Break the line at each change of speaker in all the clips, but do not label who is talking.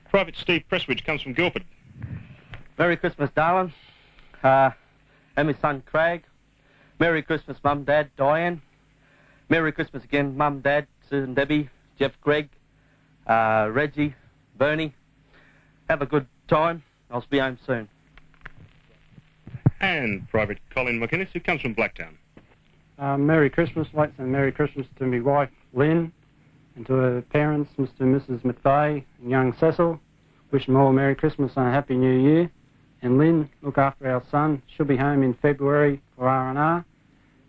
Private Steve Presswidge comes from Guildford.
Merry Christmas, darling. And my son, Craig. Merry Christmas, Mum, Dad, Diane. Merry Christmas again, Mum, Dad, Susan, Debbie, Jeff, Greg, Reggie, Bernie. Have a good time. I'll be home soon.
And Private Colin McInnes, who comes from Blacktown.
Merry Christmas, like and Merry Christmas to my wife, Lynn, and to her parents, Mr. and Mrs. McVeigh and young Cecil. Wish them all a Merry Christmas and a Happy New Year. And Lynn, look after our son. She'll be home in February for R&R.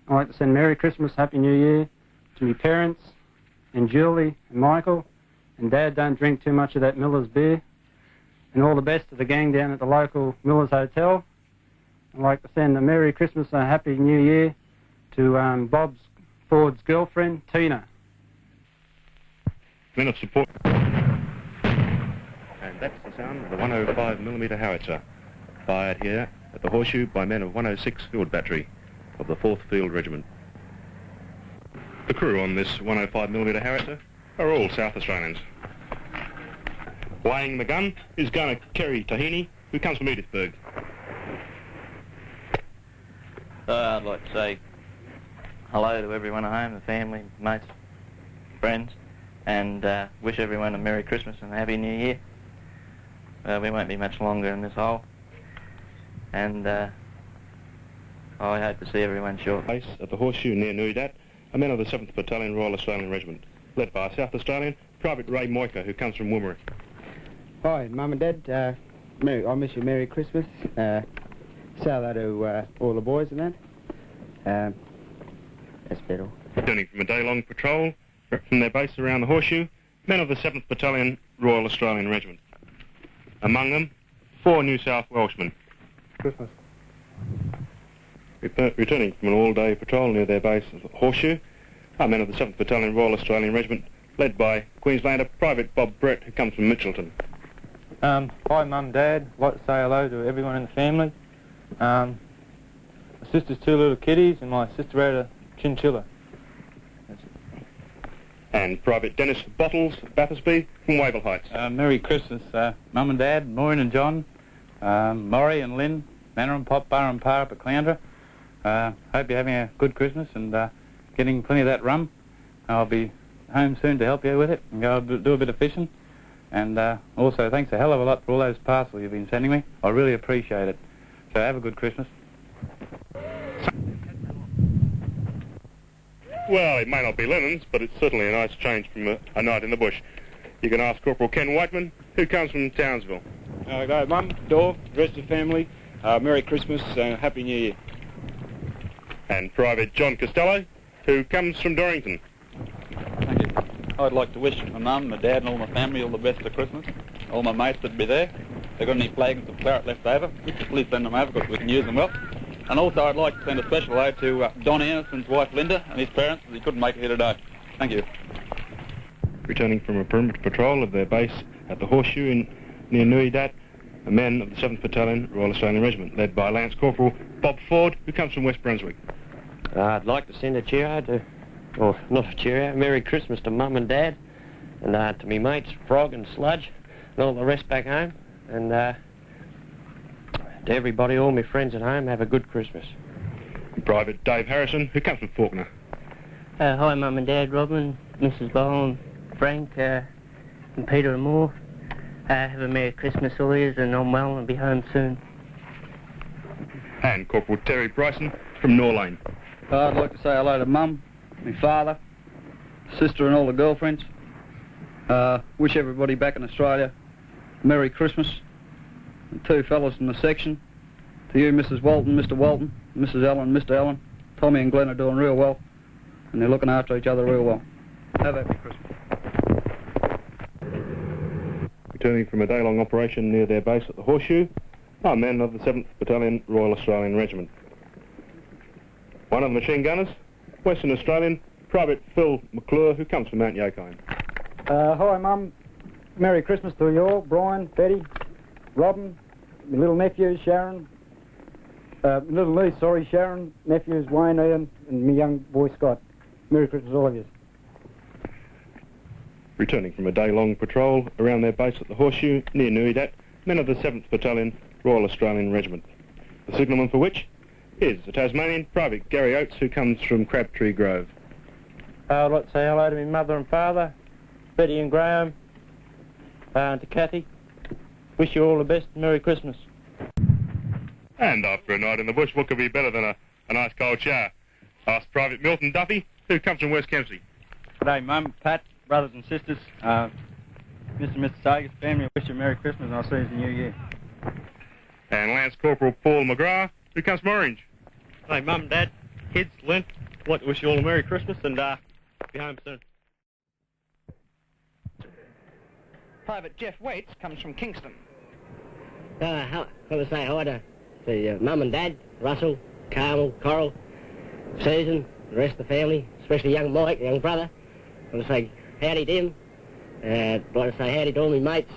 I'd like to send Merry Christmas, Happy New Year to my parents, and Julie and Michael. And Dad, don't drink too much of that Miller's beer. And all the best to the gang down at the local Miller's Hotel. I'd like to send a Merry Christmas and a Happy New Year to Bob Ford's girlfriend, Tina.
Men of support. And that's the sound of the 105mm howitzer, fired here at the Horseshoe by men of 106 Field Battery of the 4th Field Regiment. The crew on this 105mm howitzer are all South Australians. Weighing the gun is Gunner Kerry Tahini, who comes from Edithburgh.
I'd like to say hello to everyone at home, the family, mates, friends, and wish everyone a Merry Christmas and a Happy New Year. We won't be much longer in this hole, and I hope to see everyone shortly.
Base at the Horseshoe near Nuidat, a men of the 7th Battalion Royal Australian Regiment, led by a South Australian, Private Ray Moika, who comes from Woomera.
Hi, Mum and Dad. I miss you Merry Christmas. Say hello to all the boys and that. That's better.
Returning from a day-long patrol from their base around the Horseshoe, men of the 7th Battalion Royal Australian Regiment. Among them, 4 New South Welshmen.
Christmas.
Returning from an all-day patrol near their base of the Horseshoe, are men of the 7th Battalion Royal Australian Regiment, led by Queenslander Private Bob Brett, who comes from Mitchelton.
Hi, Mum, Dad. I'd like to say hello to everyone in the family. My sister's 2 little kitties, and my sister had a chinchilla. That's it.
And Private Dennis Bottles, Bathersby, from Wavell Heights.
Merry Christmas, Mum and Dad, Maureen and John, Maury and Lynn, Manor and Pop, Bar and Pa up at Cloundra. Hope you're having a good Christmas and getting plenty of that rum. I'll be home soon to help you with it and go do a bit of fishing. And also, thanks a hell of a lot for all those parcels you've been sending me. I really appreciate it. So have a good Christmas.
Well, it may not be linens, but it's certainly a nice change from a night in the bush. You can ask Corporal Ken Whiteman, who comes from Townsville.
Go, Mum, Dor, the rest of the family, Merry Christmas and Happy New Year.
And Private John Costello, who comes from Dorrington.
Thank you. I'd like to wish my mum, my dad and all my family all the best of Christmas. All my mates that'd be there. If they've got any flagons of claret left over, please send them over because we can use them well. And also I'd like to send a special hello to Don Anderson's wife Linda and his parents, as he couldn't make it here today. Thank you.
Returning from a perimeter patrol of their base at the Horseshoe near Nuidat, a men of the 7th Battalion Royal Australian Regiment, led by Lance Corporal Bob Ford, who comes from West Brunswick.
I'd like to send a cheerio to, or not a cheerio, Merry Christmas to Mum and Dad, and to me mates, Frog and Sludge, and all the rest back home, and to everybody, all my friends at home, have a good Christmas.
Private Dave Harrison, who comes from Faulkner.
Hi, Mum and Dad, Robin, Mrs. Bowen, Frank, and Peter and Moore. Have a Merry Christmas all years, and I'm well and be home soon.
And Corporal Terry Bryson from Norlane.
I'd like to say hello to Mum, my father, sister and all the girlfriends. Wish everybody back in Australia Merry Christmas. The 2 fellas in the section. To you, Mrs. Walton, Mr. Walton, Mrs. Ellen, Mr. Ellen. Tommy and Glenn are doing real well, and they're looking after each other real well. Have a happy Christmas.
Returning from a day-long operation near their base at the Horseshoe, are men of the 7th Battalion Royal Australian Regiment. One of the machine gunners, Western Australian, Private Phil McClure, who comes from Mount Yokine.
Hi, Mum. Merry Christmas to you all. Brian, Betty, Robin, my little nephews, Sharon, little niece, Sharon, nephews, Wayne, Ian, and my young boy, Scott. Merry Christmas, all of you.
Returning from a day-long patrol around their base at the Horseshoe near Nuidat, men of the 7th Battalion, Royal Australian Regiment. The signalman for which is the Tasmanian Private Gary Oates, who comes from Crabtree Grove.
I'd like to say hello to my mother and father, Betty and Graham, and to Kathy. Wish you all the best. Merry Christmas.
And after a night in the bush, what could be better than a nice cold shower? Ask Private Milton Duffy, who comes from West Kempsey.
G'day, Mum, Pat, brothers and sisters, Mr. and Mrs. Sager's family. I wish you a Merry Christmas and I'll see you in the New Year.
And Lance Corporal Paul McGrath, who comes from Orange.
Hey, Mum, Dad, kids, Lynn, I'd like to wish you all a Merry Christmas and be home soon.
Private Jeff Waits comes from Kingston.
I want to say hi to Mum and Dad, Russell, Carmel, Coral, Susan, the rest of the family, especially young Mike, young brother. I want to say howdy to him. I'd like to say howdy to all my mates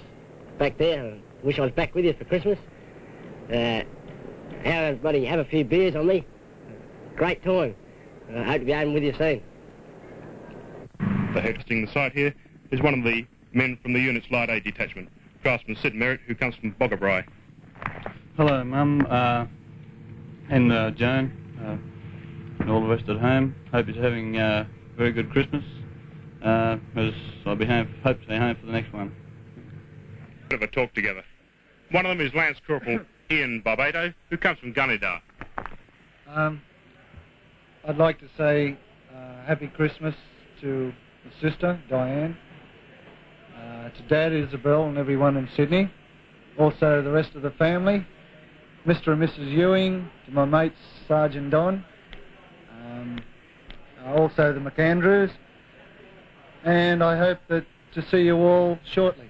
back there. I wish I was back with you for Christmas. Have a few beers on me. Great time. I hope to be home with you soon.
The hosting the site here is one of the men from the unit's Light Aid Detachment, Craftsman Sid Merritt, who comes from Boggabri.
Hello, Mum, and Joan, and all the rest at home. Hope you're having a very good Christmas. As I'll be home, hope to be home for the next one.
Bit of a talk together. One of them is Lance Corporal Ian Barbato, who comes from Gunnedah.
I'd like to say Happy Christmas to my sister, Diane, to Dad, Isabel, and everyone in Sydney. Also the rest of the family, Mr. and Mrs. Ewing, to my mates, Sergeant Don, also the McAndrews, and I hope to see you all shortly.